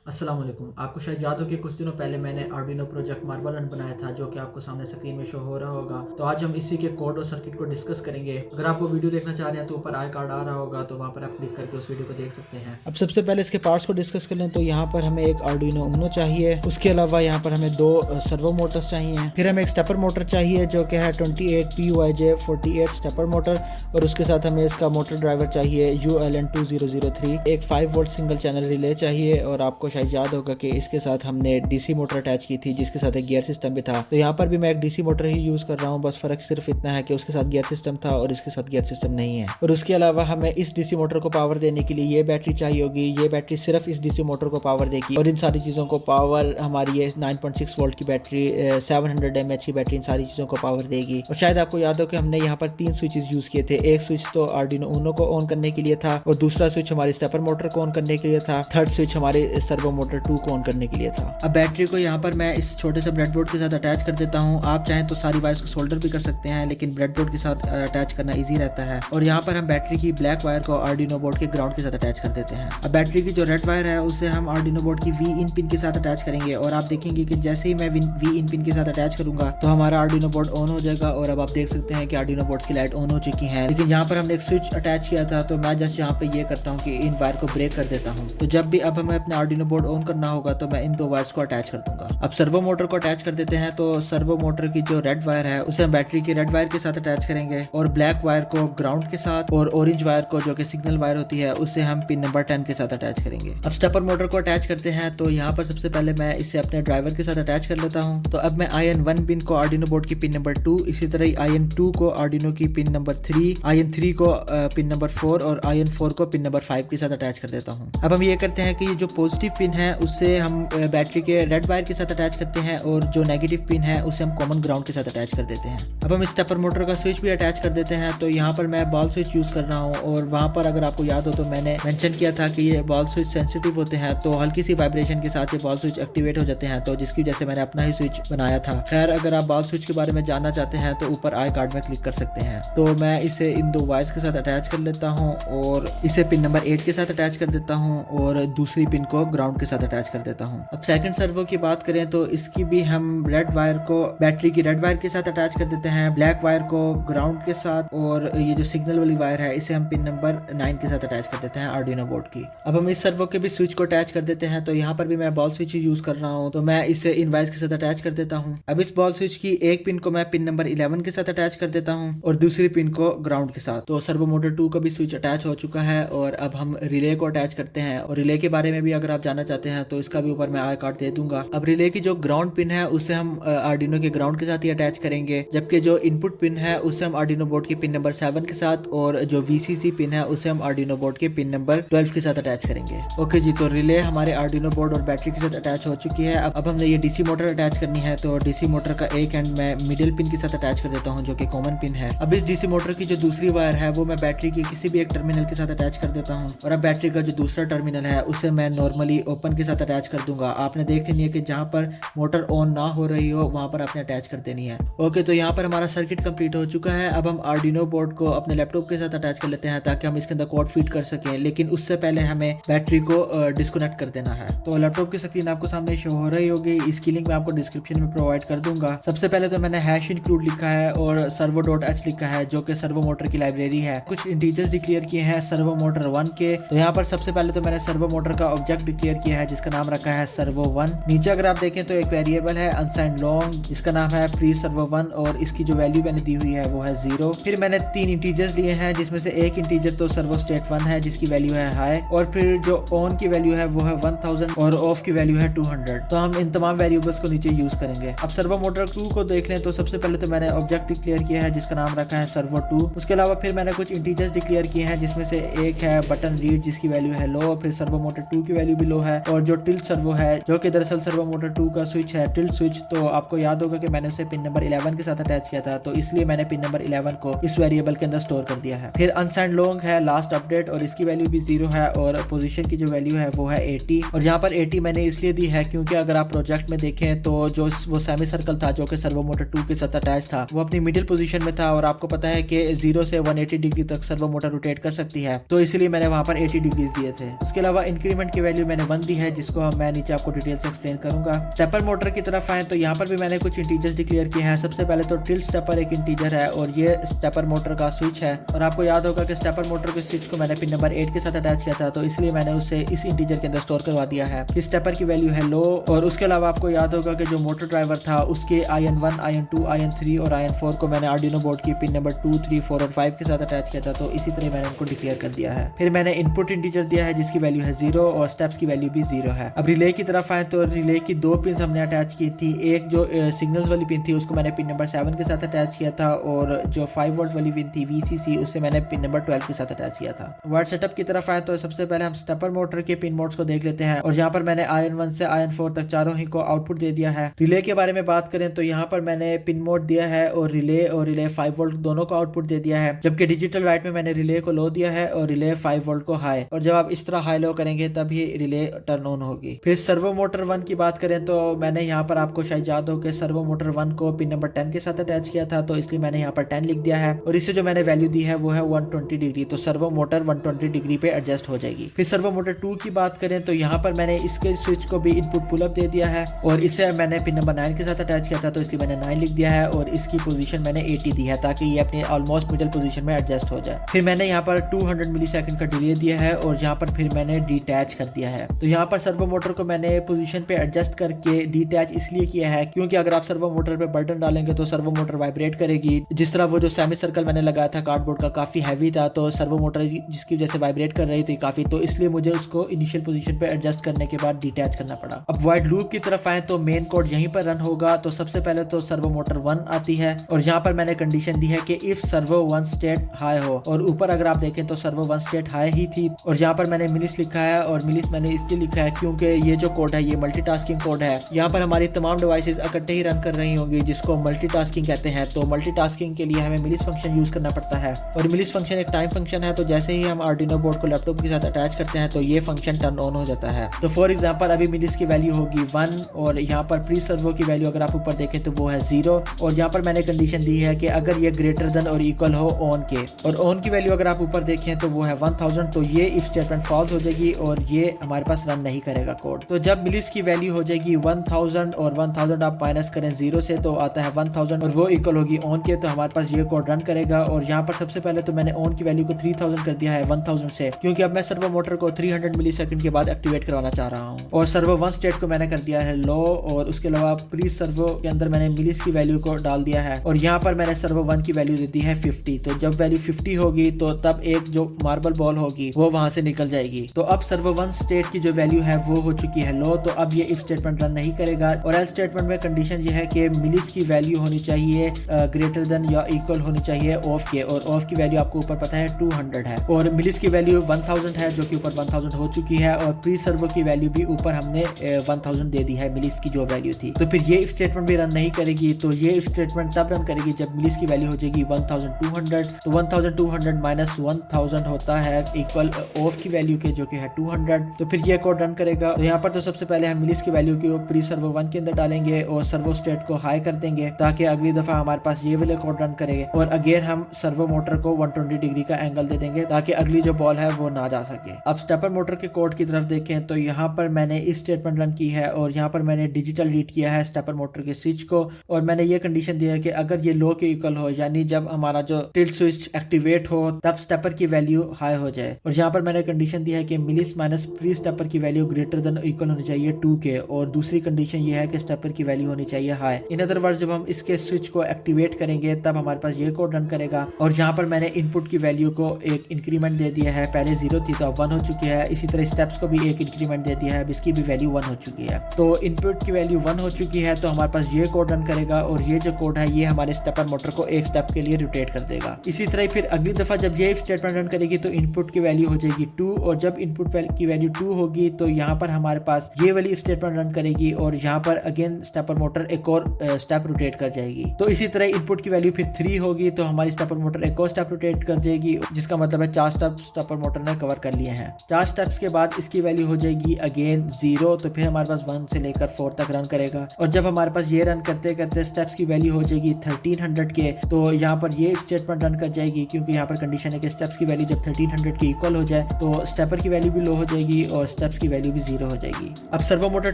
अस्सलाम वालेकुम। आपको शायद याद हो कि कुछ दिनों पहले मैंने आर्डिनो प्रोजेक्ट मार्बल रन बनाया था, जो कि आपको सामने स्क्रीन में शो हो रहा होगा। तो आज हम इसी के कोड और सर्किट को डिस्कस करेंगे। अगर आप वो वीडियो देखना चाह रहे हैं तो ऊपर आई कार्ड आ रहा होगा, तो वहाँ पर आप क्लिक करके उस वीडियो को देख सकते हैं। अब सबसे पहले इसके पार्ट्स को डिस्कस कर लें तो यहाँ पर हमें एक आर्डिनो उनो चाहिए। उसके अलावा यहाँ पर हमें दो सर्वो मोटर्स चाहिए। फिर हमें एक स्टेपर मोटर चाहिए जो कि है 28PYJ48 स्टेपर मोटर, और उसके साथ हमें इसका मोटर ड्राइवर चाहिए ULN2003। एक 5 वोल्ट सिंगल चैनल रिले चाहिए, और आपको शायद याद होगा कि इसके साथ हमने डीसी मोटर अटैच की थी जिसके साथ एक गियर सिस्टम भी था। तो यहाँ पर भी मैं एक डीसी मोटर ही यूज कर रहा हूँ, बस फर्क सिर्फ इतना है कि उसके साथ गियर सिस्टम था और इसके साथ गियर सिस्टम नहीं है। और उसके अलावा हमें इस डीसी मोटर को पावर देने के लिए ये बैटरी चाहिए होगी। ये बैटरी सिर्फ इस डीसी मोटर को पावर देगी, और इन सारी चीज़ों को पावर हमारी ये 9.6 वोल्ट की बैटरी 700 mAh की बैटरी इन सारी चीज़ों को पावर देगी। और शायद आपको याद हो कि हमने यहाँ पर 3 स्विचेस यूज किए थे। एक स्विच तो आर्डिनो उनो को ऑन करने के लिए था, और दूसरा स्विच हमारी स्टेपर मोटर को ऑन करने के लिए था, थर्ड स्विच हमारे सर्वो मोटर 2 को ऑन करने के लिए था। अब बैटरी को यहाँ पर मैं इस छोटे से ब्रेडबोर्ड के साथ अटैच कर देता हूँ। आप चाहें तो सारी वायर्स को सोल्डर भी कर सकते हैं, लेकिन ब्रेडबोर्ड के साथ अटैच करना ईजी रहता है। और यहाँ पर हम बैटरी की ब्लैक वायर को आर्डिनो बोर्ड के ग्राउंड के साथ अटैच कर देते हैं। अब बैटरी की जो रेड वायर है उसे हम आर्डिनो बोर्ड की वी इन पिन के साथ अटैच करेंगे, और आप देखेंगे कि जैसे ही मैं वी इन पिन के साथ अटैच करूंगा तो हमारा आर्डिनो बोर्ड ऑन हो जाएगा। और अब आप देख सकते हैं कि आर्डिनो बोर्ड की लाइट ऑन हो चुकी है। लेकिन यहाँ पर हमने एक स्विच अटैच किया था, तो मैं जस्ट यहाँ पे ये करता हूँ कि इन वायर को ब्रेक कर देता हूँ। तो जब भी अब हमें अपने आर्डिनो बोर्ड ऑन करना होगा तो मैं इन दो वायर्स को अटैच कर दूंगा। अब सर्वो मोटर को अटैच कर देते हैं। तो सर्वो मोटर की जो रेड वायर है उसे हम बैटरी की रेड वायर के साथ अटैच करेंगे, और ब्लैक वायर को ग्राउंड के साथ, और ऑरेंज वायर को जो कि सिग्नल वायर होती है उसे हम पिन नंबर 10 के साथ अटैच करेंगे। अब स्टेपर मोटर को अटैच करते हैं। तो यहाँ पर सबसे पहले मैं इसे अपने ड्राइवर के साथ अटैच कर लेता हूँ। तो अब मैं IN1 पिन को आर्डिनो बोर्ड की पिन नंबर 2, इसी तरह IN2 को आर्डिनो की पिन नंबर 3, IN3 को पिन नंबर 4 और IN4 को पिन नंबर 5 के साथ अटैच कर देता हूँ। अब हम ये करते हैं कि ये जो पॉजिटिव पिन है उसे हम बैटरी के रेड वायर के साथ अटैच करते हैं, और जो नेगेटिव पिन है उसे हम कॉमन ग्राउंड के साथ अटैच कर देते हैं। अब हम स्टेपर मोटर का स्विच भी अटैच कर देते हैं। तो यहाँ पर मैं बॉल स्विच यूज कर रहा हूँ, और वहाँ पर अगर आपको याद हो तो मैंने मेंशन किया था कि ये बॉल स्विच सेंसिटिव होते हैं, तो हल्की सी वाइब्रेशन के साथ ये बॉल स्विच एक्टिवेट हो जाते हैं, तो जिसकी वजह से मैंने अपना ही स्विच बनाया था। खैर, अगर आप बॉल स्विच के बारे में जानना चाहते हैं तो ऊपर आई कार्ड में क्लिक कर सकते हैं। तो मैं इसे इन दो वायर्स के साथ अटैच कर लेता हूँ, और इसे पिन नंबर 8 के साथ अटैच कर देता हूँ, और दूसरी पिन को ग्राउंड के साथ अटैच कर देता हूँ। अब सेकंड सर्वो की बात करें तो इसकी भी हम रेड वायर को बैटरी की रेड वायर के साथ अटैच कर देते हैं, ब्लैक वायर को ग्राउंड के साथ, और ये जो सिग्नल वाली वायर है इसे हम पिन नंबर 9 के साथ अटैच कर देते हैं आर्डिनो बोर्ड की। अब हम इस सर्वो के भी स्विच को अटैच कर देते हैं। तो यहाँ पर भी मैं बॉल स्विच यूज कर रहा हूँ, तो मैं इसे इन वायर्स के साथ अटैच कर देता हूँ। अब इस बॉल स्विच की एक पिन को मैं पिन नंबर 11 के साथ अटैच कर देता हूँ, और दूसरी पिन को ग्राउंड के साथ। तो सर्वो मोटर 2 का भी स्विच अटैच हो चुका है, और अब हम रिले को अटैच करते हैं। और रिले के बारे में भी अगर आप जानना चाहते हैं तो इसका भी ऊपर मैं आई कार्ड दे दूंगा। अब रिले की जो ग्राउंड पिन है उसे हम आर्डिनो के ग्राउंड के साथ ही अटैच करेंगे, जबकि जो इनपुट पिन है उसे हम आर्डिनो बोर्ड की पिन नंबर 7 के साथ, और जो VCC पिन है उसे हम आर्डिनो बोर्ड के पिन नंबर 12 के साथ अटैच करेंगे। ओके जी, तो रिले हमारे आर्डिनो बोर्ड और बैटरी के साथ अटैच हो चुकी है। अब हमने ये डीसी मोटर अटैच करनी है। तो डीसी मोटर का एक एंड मैं मिडिल पिन के साथ अटैच कर देता हूँ, जो कि कॉमन पिन है। अब इस डीसी मोटर की जो दूसरी वायर है वो मैं बैटरी की किसी भी एक टर्मिनल के साथ अटैच कर देता हूँ, और अब बैटरी का जो दूसरा टर्मिनल है उसे मैं नॉर्मली ओपन के साथ अटैच कर दूंगा। आपने देख लेनी है कि जहाँ पर मोटर ऑन ना हो रही हो वहां पर आपने अटैच कर देनी है। ओके, तो यहाँ पर हमारा सर्किट कंप्लीट हो चुका है। अब हम आर्डिनो बोर्ड को अपने लैपटॉप के साथ अटैच कर लेते हैं ताकि हम इसके अंदर कोड फीड कर सकें, लेकिन उससे पहले हमें बैटरी को डिस्कनेक्ट कर देना है। तो लैपटॉप की स्क्रीन आपको सामने शो हो रही होगी, इसकी लिंक मैं आपको डिस्क्रिप्शन में प्रोवाइड कर दूंगा। सबसे पहले तो मैंने हैश इंक्लूड लिखा है और servo.h लिखा है, जो कि सर्वो मोटर की लाइब्रेरी है। कुछ इंटीजर्स डिक्लेयर किए हैं सर्वो मोटर 1 के। तो यहाँ पर सबसे पहले तो मैंने सर्वो मोटर का ऑब्जेक्ट डिक्लेयर किया है जिसका नाम रखा है सर्वो 1। नीचे अगर आप देखें तो एक वेरिएबल है अनसाइंड लॉन्ग, जिसका नाम है प्री सर्वो 1, और इसकी जो वैल्यू मैंने दी हुई है वो है 0। फिर मैंने 3 इंटीजर्स लिए हैं, जिसमें से एक इंटीजर तो सर्वो स्टेट 1 है जिसकी वैल्यू है हाई, और फिर जो ऑन की वैल्यू है वो है 1000 और ऑफ की वैल्यू है 200। तो हम इन तमाम वेरिएबल्स को नीचे यूज करेंगे। अब सर्वो मोटर 2 को देख लें तो सबसे पहले तो मैंने ऑब्जेक्ट डिक्लेयर किया है जिसका नाम रखा है सर्वो 2। उसके अलावा फिर मैंने कुछ इंटीजर्स डिक्लेयर किए हैं, जिसमें से एक है बटन रीड जिसकी वैल्यू है लो, फिर सर्वो मोटर 2 की वैल्यू भी लो है, और जो टिल्ट सर्वो है जो कि दरअसल सर्वो मोटर 2 का स्विच है टिल्ट स्विच। तो आपको याद होगा कि मैंने उसे पिन नंबर 11 के साथ अटैच किया था, तो इसलिए मैंने पिन नंबर 11 को इस वेरिएबल के अंदर स्टोर कर दिया है। फिर अनसाइंड लॉन्ग है लास्ट अपडेट, और इसकी वैल्यू भी 0 है, और पोजीशन की जो वैल्यू है वो है 80। और यहाँ पर 80 मैंने इसलिए दी है क्योंकि अगर आप प्रोजेक्ट में देखें तो जो वो सेमी सर्कल था जो कि सर्वो मोटर 2 के साथ अटैच था वो अपनी मिडिल पोजीशन में था, और आपको पता है कि 0 से 180 डिग्री तक सर्वो मोटर रोटेट कर सकती है, तो इसलिए मैंने वहां पर 80 डिग्रीज दिए थे। उसके अलावा इंक्रीमेंट की वैल्यू मैंने 1 दी है, जिसको मैं नीचे आपको डिटेल से एक्सप्लेन करूंगा। स्टेपर मोटर की तरफ आए तो यहाँ पर भी मैंने कुछ इंटीजर्स डिक्लेयर किए हैं। सबसे पहले तो टिल्ट स्टेपर एक इंटीजर है और ये स्टेपर मोटर का स्विच है। और आपको याद होगा कि स्टेपर मोटर के स्विच को मैंने पिन नंबर 8 के साथ अटैच किया था, तो इसलिए मैंने उसे इस इंटीजर के अंदर स्टोर करवा दिया है। इस स्टेपर की वैल्यू है लो। और उसके अलावा आपको याद होगा कि जो मोटर ड्राइवर था उसके IN1, IN2, IN3 और IN4 को मैंने आर्डिनो बोर्ड की पिन नंबर 2, 3, 4 और 5 के साथ अटैच किया था, तो इसी तरह मैंने उनको डिक्लेयर कर दिया है। फिर मैंने इनपुट इंटीजर दिया है जिसकी वैल्यू है 0 और स्टेप्स की वैल्यू भी 0 है। अब रिले की तरफ आए तो रिले की 2 पिन हमने अटैच की थी। एक जो सिग्नल्स वाली पिन थी उसको मैंने पिन नंबर 7 के साथ अटैच किया था, और जो 5 वोल्ट वाली पिन थी VCC उससे मैंने पिन नंबर 12 के साथ अटैच किया था। वर्ड सेटअप की तरफ आए तो सबसे पहले हम स्टेपर मोटर के पिन मोड्स को देख लेते हैं। और यहाँ पर मैंने IN1 से IN4 तक चारों ही को आउटपुट दे दिया है। रिले के बारे में बात करें तो यहाँ पर मैंने पिन मोड दिया है और रिले 5 वोल्ट दोनों को आउटपुट दे दिया है, जबकि डिजिटल राइट में मैंने रिले को लो दिया है और रिले 5 वोल्ट को हाई। और जब आप इस तरह हाई लो करेंगे तभी रिले टर्न ऑन होगी। फिर सर्वो मोटर 1 की बात करें तो मैंने यहाँ पर आपको शायद याद हो कि सर्वो मोटर 1 को पिन नंबर 10 के साथ अटैच किया था, तो इसलिए मैंने यहाँ पर 10 लिख दिया है। और इससे जो मैंने वैल्यू दी है वो है 120 डिग्री, तो सर्वो मोटर 120 डिग्री पे एडजस्ट हो जाएगी। फिर सर्वो मोटर 2 की बात करें तो यहाँ पर मैंने इसके स्विच को भी इनपुट पुल अप दे दिया है और इसे मैंने पिन नंबर 9 के साथ अटैच किया था, तो इसलिए मैंने 9 लिख दिया है। और इसकी पोजीशन मैंने 80 दी है ताकि ये अपने ऑलमोस्ट मिडिल पोजीशन में एडजस्ट हो जाए। फिर मैंने यहाँ पर 200 मिलीसेकंड का डिले दिया है और यहाँ पर फिर मैंने डिटैच कर दिया है। तो यहाँ पर सर्वो मोटर को मैंने पोजीशन पे एडजस्ट करके डिटैच इसलिए किया है क्योंकि अगर आप सर्वो मोटर पे बटन डालेंगे तो सर्वो मोटर वाइब्रेट करेगी। जिस तरह वो जो सेमी सर्कल मैंने लगाया था कार्डबोर्ड का काफी हैवी था, तो सर्वो मोटर जिसकी वजह से वाइब्रेट कर रही थी काफी, तो इसलिए मुझे उसको इनिशियल पोजीशन पे एडजस्ट करने के बाद डिटैच करना पड़ा। अब वाइड लूप की तरफ आए तो मेन कोड यहीं पर रन होगा। तो सबसे पहले तो सर्वो मोटर 1 आती है और यहाँ पर मैंने कंडीशन दी है कि इफ सर्वो 1 स्टेट हाई हो, और ऊपर अगर आप देखें तो सर्वो 1 स्टेट हाई ही थी। और यहाँ पर मैंने मिलिस लिखा है और मिलिस मैंने इसलिए लिखा है क्योंकि ये जो कोड है ये मल्टीटास्किंग कोड है। यहाँ पर हमारी तमाम डिवाइसेस इकट्ठे ही रन कर रही होंगी जिसको मल्टीटास्किंग कहते हैं। तो मल्टीटास्किंग के लिए हमें मिलिस फंक्शन यूज करना पड़ता है और मिलिस फंक्शन एक टाइम फंक्शन है। तो जैसे ही हम आर्डिनो बोर्ड को लैपटॉप के साथ अटैच करते हैं तो ये फंक्शन टर्न ऑन हो जाता है। तो फॉर एग्जांपल अभी मिलिस की वैल्यू होगी 1 और यहाँ पर प्री सर्वो की वैल्यू अगर आप ऊपर देखें तो वो है 0। और यहाँ पर मैंने कंडीशन दी है कि अगर ये ग्रेटर देन और इक्वल हो ऑन के, और ऑन की वैल्यू अगर आप ऊपर देखें तो वो है 1000। तो ये इफ स्टेटमेंट फॉल्स हो जाएगी और ये हमारे पास रन नहीं करेगा कोड। तो जब मिलिस की वैल्यू हो जाएगी 1000 और 1000 आप माइनस करें 0 से तो आता है 1000 और वो इक्वल होगी ऑन के, तो हमारे पास ये कोड रन करेगा। और यहाँ पर सबसे पहले तो मैंने ऑन की वैल्यू को 3000 कर दिया है 1000 से, क्योंकि अब मैं सर्वो मोटर को 300 मिलीसेकंड के बाद एक्टिवेट करवाना चाह रहा हूँ। और सर्वो 1 स्टेट को मैंने कर दिया है लो, और उसके अलावा प्री सर्वो के अंदर मैंने मिलिस की वैल्यू को डाल दिया है और यहाँ पर मैंने सर्वो 1 की वैल्यू दे दी है 50। तो जब वैल्यू 50 होगी तो तब एक जो मार्बल बॉल होगी वो वहां से निकल जाएगी। तो अब सर्वो 1 स्टेट की जो वैल्यू है वो हो चुकी है लो, तो अब ये इफ स्टेटमेंट रन नहीं करेगा। और एल्स स्टेटमेंट में कंडीशन ये है कि मिलिस की वैल्यू होनी चाहिए ग्रेटर देन या इक्वल होनी चाहिए ऑफ के, और ऑफ की वैल्यू आपको ऊपर पता है 200 है और मिलिस की वैल्यू 1000 है जो कि ऊपर 1000 हो चुकी है, और प्री सर्वो की वैल्यू भी ऊपर हमने 1000 दे दी है मिलिस की जो वैल्यू थी। तो फिर ये इफ स्टेटमेंट भी रन नहीं करेगी। तो ये इफ स्टेटमेंट तब रन करेगी जब मिलिस की वैल्यू हो जाएगी 1200। तो 1200 माइनस 1000 होता है इक्वल ऑफ की वैल्यू के जो कि है 200। तो फिर ये कोड रन करेगा। तो यहाँ पर तो सबसे पहले हम मिलिस की वैल्यू को प्री सर्वो 1 के अंदर डालेंगे और सर्वो स्टेट को हाई कर देंगे ताकि अगली दफा हमारे पास ये वाले कोड रन करेंगे। और अगेन हम सर्वो मोटर को 120 डिग्री का एंगल दे देंगे ताकि अगली जो बॉल है वो ना जा सके। अब स्टेपर मोटर के कोड की तरफ देखें तो यहाँ पर मैंने इस स्टेटमेंट रन की है और यहाँ पर मैंने डिजिटल रीड किया है स्टेपर मोटर के स्विच को, और मैंने ये कंडीशन दी है कि अगर ये लो के इक्वल हो, यानी जब हमारा जो टिल्ट स्विच एक्टिवेट हो तब स्टेपर की वैल्यू हाई हो जाए। और यहाँ पर मैंने कंडीशन दी है कि मिलिस माइनस प्री स्टेपर की वैल्यू ग्रेटर देन इक्वल होनी चाहिए 2 के, और दूसरी कंडीशन ये है कि स्टेपर की वैल्यू होनी चाहिए हाई। इन अदर वर्ड्स जब हम इसके स्विच को एक्टिवेट करेंगे तब हमारे पास ये कोड रन करेगा। और यहाँ पर मैंने इनपुट की वैल्यू को एक इंक्रीमेंट दे दिया है, पहले 0 थी तो अब 1 हो चुकी है। इसी तरह स्टेप्स को भी एक इंक्रीमेंट दे दिया है, इसकी भी वैल्यू 1 हो चुकी है। तो इनपुट की वैल्यू 1 हो चुकी है तो हमारे पास ये कोड रन करेगा और ये जो कोड है ये हमारे स्टेपर मोटर को एक स्टेप के लिए रोटेट कर देगा। इसी तरह फिर अगली दफा जब ये स्टेटमेंट रन करेगी तो इनपुट की वैल्यू हो जाएगी 2, और जब इनपुट की वैल्यू 2 होगी तो यहाँ पर हमारे पास ये वाली स्टेटमेंट रन करेगी और यहाँ पर अगेन स्टेपर मोटर एक और स्टेप रोटेट कर जाएगी। तो इसी तरह इनपुट की वैल्यू फिर 3 होगी तो हमारी स्टेपर मोटर एक और स्टेप रोटेट कर जाएगी, जिसका मतलब है 4 स्टेप स्टेपर मोटर ने कवर कर लिए हैं। 4 स्टेप्स के बाद इसकी वैल्यू हो जाएगी अगेन 0, तो फिर हमारे पास 1 से लेकर 4 तक रन करेगा। और जब हमारे पास ये रन करते करते स्टेप्स की वैल्यू हो जाएगी 1300 के, तो यहाँ पर ये स्टेटमेंट रन कर जाएगी क्योंकि यहाँ पर कंडीशन है कि स्टेप्स की वैल्यू जब 1300 के इक्वल हो जाए तो स्टेपर की वैल्यू भी लो हो जाएगी और स्टेप्स की वैल्यू भी 0 हो जाएगी। अब सर्वो मोटर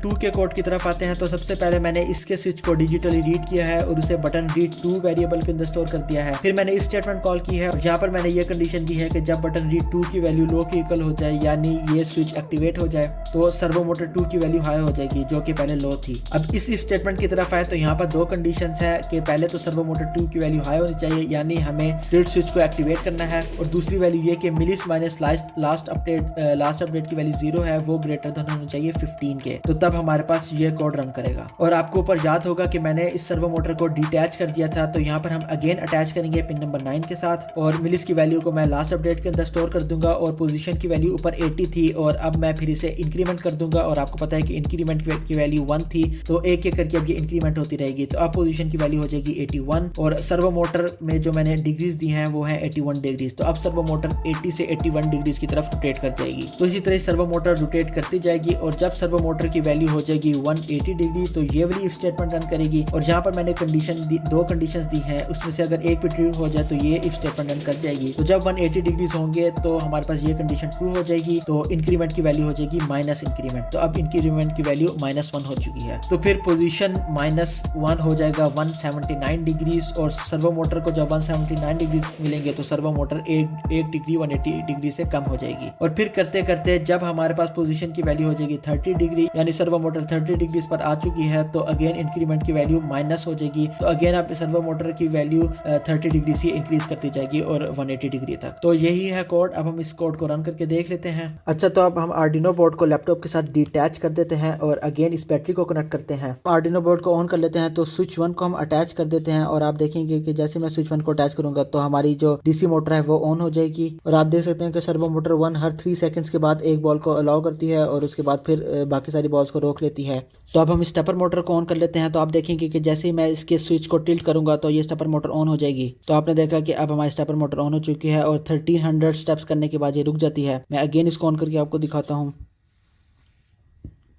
2 के कोड की तरफ आते हैं। तो सबसे पहले मैंने इसके स्विच को डिजिटली रीड किया है और उसे बटन रीड 2 वेरिएबल के अंदर स्टोर कर दिया है। फिर मैंने इस स्टेटमेंट कॉल की है और जहाँ पर मैंने ये कंडीशन दी है कि जब बटन रीड 2 की वैल्यू लो के इक्वल हो जाए, यानी ये स्विच एक्टिवेट हो जाए, तो सर्वो मोटर 2 की वैल्यू हाई हो जाएगी जो कि पहले लो थी। अब इस स्टेटमेंट की तरफ आए तो यहाँ पर दो कंडीशंस है कि पहले तो सर्वो मोटर 2 की वैल्यू हाई होनी चाहिए, यानी हमें रीड स्विच को एक्टिवेट करना है, और दूसरी वैल्यू ये कि मिलिस माइनस लास्ट अपडेट की वैल्यू 0 है, वो ग्रेटर देन होनी चाहिए 15 के। तो तब हमारे पास ये कोड रन करेगा। और आपको ऊपर याद होगा कि मैंने इस सर्वो मोटर को डिटैच कर दिया था, तो यहाँ पर हम अगेन अटैच करेंगे पिन नंबर 9 के साथ, और मिलिस की वैल्यू को मैं लास्ट अपडेट के अंदर स्टोर कर दूंगा, और पोजीशन की वैल्यू ऊपर 80 थी, और अब मैं फिर इसे इंक्रीमेंट कर दूंगा, और आपको पता है कि इंक्रीमेंट की वैल्यू 1 थी, तो एक एक करके अब ये इंक्रीमेंट होती रहेगी। तो अब पोजीशन की वैल्यू हो जाएगी 81, और सर्वो मोटर में जो मैंने डिग्रीज दी हैं वो है 81 डिग्रीज। तो अब सर्वो मोटर 80 से 81 डिग्रीज की तरफ रोटेट कर जाएगी। तो इसी तरह सर्वो मोटर रोटेट करती जाएगी, और जब सर्वो मोटर की वैल्यू हो जाएगी 180 डिग्री, तो ये वाली इफ स्टेटमेंट रन करेगी। और जहाँ पर मैंने दो कंडीशंस दी हैं, उसमें से अगर एक भी ट्रू हो जाए तो ये इफ स्टेटमेंट रन कर जाएगी। तो जब 180 डिग्रीज होंगे तो हमारे पास ये कंडीशन ट्रू हो जाएगी, तो इंक्रीमेंट की वैल्यू हो जाएगी माइनस इंक्रीमेंट। तो अब इंक्रीमेंट की वैल्यू -1 हो चुकी है। तो फिर पोजीशन -1 हो जाएगा 179 डिग्रीज, और सर्वो मोटर को जब 179 डिग्रीज मिलेंगे तो सर्वो मोटर एक डिग्री 180 डिग्री से कम हो जाएगी। और फिर करते करते जब हमारे पास पोजीशन की वैल्यू हो जाएगी 30 डिग्री, यानी सर्वो मोटर 30 डिग्रीज पर आ चुकी है, तो अगेन इंक्रीमेंट की वैल्यू माइनस हो जाएगी। तो अगेन आप सर्वो मोटर की वैल्यू 30 डिग्री से इंक्रीज करती जाएगी और 180 डिग्री तक। तो यही है कोड। अब हम इस कोड को रन करके देख लेते हैं। अच्छा, तो अब हम आर्डिनो बोर्ड को लैपटॉप के साथ डिटैच कर देते हैं और अगेन इस बैटरी को कनेक्ट करते हैं। आर्डिनो बोर्ड को ऑन कर लेते हैं, तो स्विच 1 को हम अटैच कर देते हैं, और आप देखेंगे कि जैसे मैं स्विच 1 को अटैच करूंगा तो हमारी जो डीसी मोटर है वो ऑन हो जाएगी। और आप देख सकते हैं कि सर्वो मोटर 1 हर 3 सेकंड्स के बाद एक बॉल को अलाउ करती है, और उसके बाद फिर बाकी सारी बॉल्स को रोक लेती है। तो अब हम स्टेपर मोटर को ऑन कर लेते हैं। तो आप देखेंगे कि जैसे ही मैं इसके स्विच को टिल्ट करूंगा तो ये स्टेपर मोटर ऑन हो जाएगी। तो आपने देखा कि अब हमारी स्टेपर मोटर ऑन हो चुकी है, और 1300 स्टेप्स करने के बाद ये रुक जाती है। मैं अगेन इसको ऑन करके आपको दिखाता हूँ।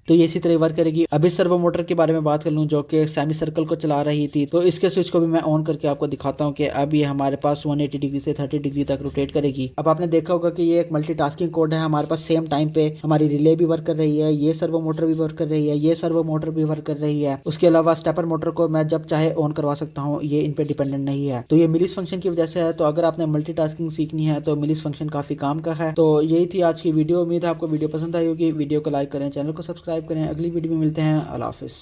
तो ये इसी तरह वर्क करेगी। अब इस सर्वो मोटर के बारे में बात कर लूँ जो कि सेमी सर्कल को चला रही थी, तो इसके स्विच को भी मैं ऑन करके आपको दिखाता हूँ कि अब ये हमारे पास 180 डिग्री से 30 डिग्री तक रोटेट करेगी। अब आपने देखा होगा कि ये एक मल्टीटास्किंग कोड है। हमारे पास सेम टाइम पे हमारी रिले भी वर्क कर रही है, ये सर्वो मोटर भी वर्क कर रही है, ये सर्वो मोटर भी वर्क कर रही है। उसके अलावा स्टेपर मोटर को मैं जब चाहे ऑन करवा सकता हूँ, ये इन पे डिपेंडेंट नहीं है। तो ये मिलिस फंक्शन की वजह से है। तो अगर आपने मल्टीटास्किंग सीखनी है तो मिलिस फंक्शन काफी काम का है। तो यही थी आज की वीडियो। उम्मीद है आपको वीडियो पसंद आई होगी। वीडियो को लाइक करें, चैनल को सब्सक्राइब करें। अगली वीडियो में मिलते हैं। अल्लाह हाफिज़।